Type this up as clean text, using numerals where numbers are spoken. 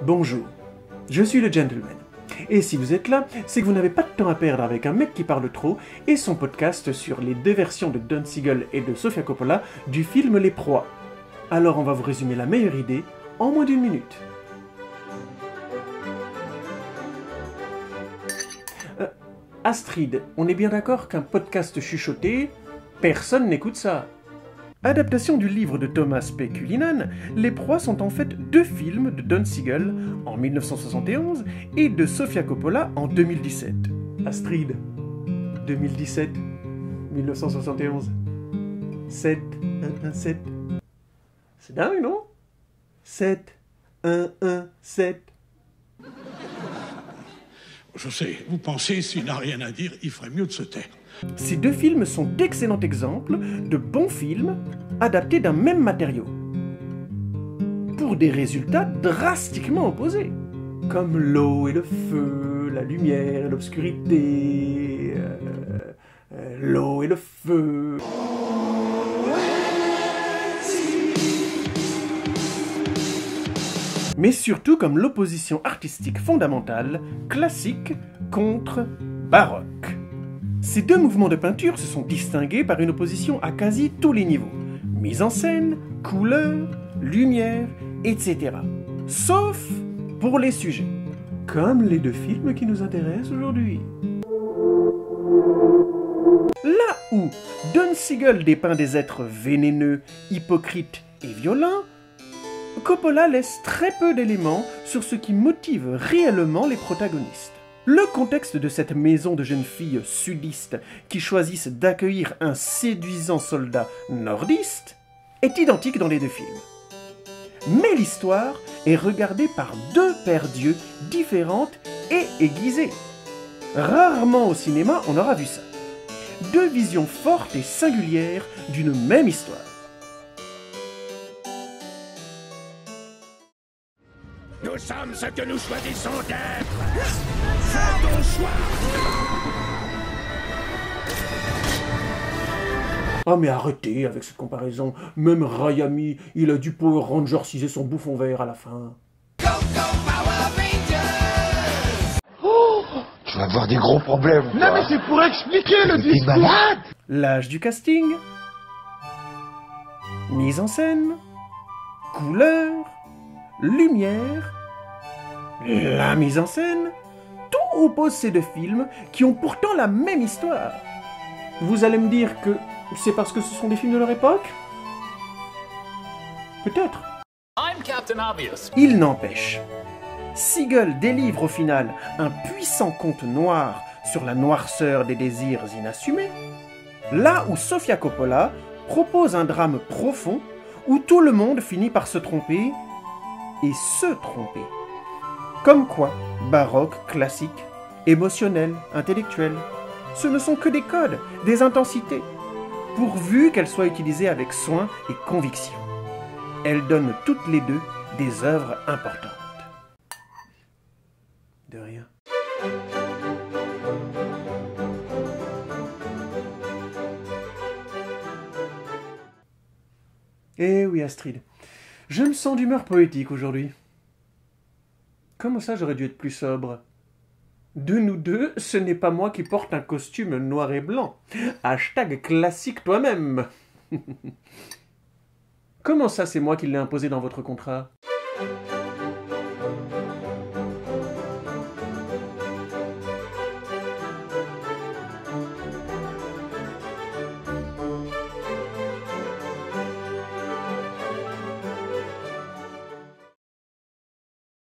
Bonjour, je suis le gentleman. Et si vous êtes là, c'est que vous n'avez pas de temps à perdre avec un mec qui parle trop et son podcast sur les deux versions de Don Siegel et de Sofia Coppola du film Les Proies. Alors on va vous résumer la meilleure idée en moins d'1 minute. Astrid, on est bien d'accord qu'un podcast chuchoté, personne n'écoute ça. Adaptation du livre de Thomas P. Cullinan, Les Proies sont en fait deux films de Don Siegel en 1971 et de Sofia Coppola en 2017. Astrid, 2017, 1971, 7, 1, 1, 7. C'est dingue, non? 7, 1, 1, 7. Je sais, vous pensez, s'il n'a rien à dire, il ferait mieux de se taire. Ces deux films sont d'excellents exemples de bons films adaptés d'un même matériau, pour des résultats drastiquement opposés, comme l'eau et le feu, la lumière et l'obscurité, l'eau et le feu. Mais surtout comme l'opposition artistique fondamentale, classique contre baroque. Ces deux mouvements de peinture se sont distingués par une opposition à quasi tous les niveaux. Mise en scène, couleur, lumière, etc. Sauf pour les sujets. Comme les deux films qui nous intéressent aujourd'hui. Là où Don Siegel dépeint des êtres vénéneux, hypocrites et violents, Coppola laisse très peu d'éléments sur ce qui motive réellement les protagonistes. Le contexte de cette maison de jeunes filles sudistes qui choisissent d'accueillir un séduisant soldat nordiste est identique dans les deux films. Mais l'histoire est regardée par deux paires d'yeux différentes et aiguisées. Rarement au cinéma on aura vu ça. Deux visions fortes et singulières d'une même histoire. Nous sommes ce que nous choisissons d'être. Fais ton choix. Oh mais arrêtez avec cette comparaison. Même Rayami, il a dû Power Rangersiser son bouffon vert à la fin. Oh, tu vas avoir des gros problèmes. Non mais c'est pour expliquer le discours. L'âge du casting, mise en scène, couleur, lumière, la mise en scène, tout oppose ces deux films qui ont pourtant la même histoire. Vous allez me dire que c'est parce que ce sont des films de leur époque? Peut-être. Il n'empêche, Siegel délivre au final un puissant conte noir sur la noirceur des désirs inassumés, là où Sofia Coppola propose un drame profond où tout le monde finit par se tromper et se tromper. Comme quoi, baroque, classique, émotionnel, intellectuel, ce ne sont que des codes, des intensités, pourvu qu'elles soient utilisées avec soin et conviction. Elles donnent toutes les deux des œuvres importantes. De rien. Eh oui, Astrid, je me sens d'humeur poétique aujourd'hui. Comment ça, j'aurais dû être plus sobre? De nous deux, ce n'est pas moi qui porte un costume noir et blanc. Hashtag classique toi-même. Comment ça, c'est moi qui l'ai imposé dans votre contrat?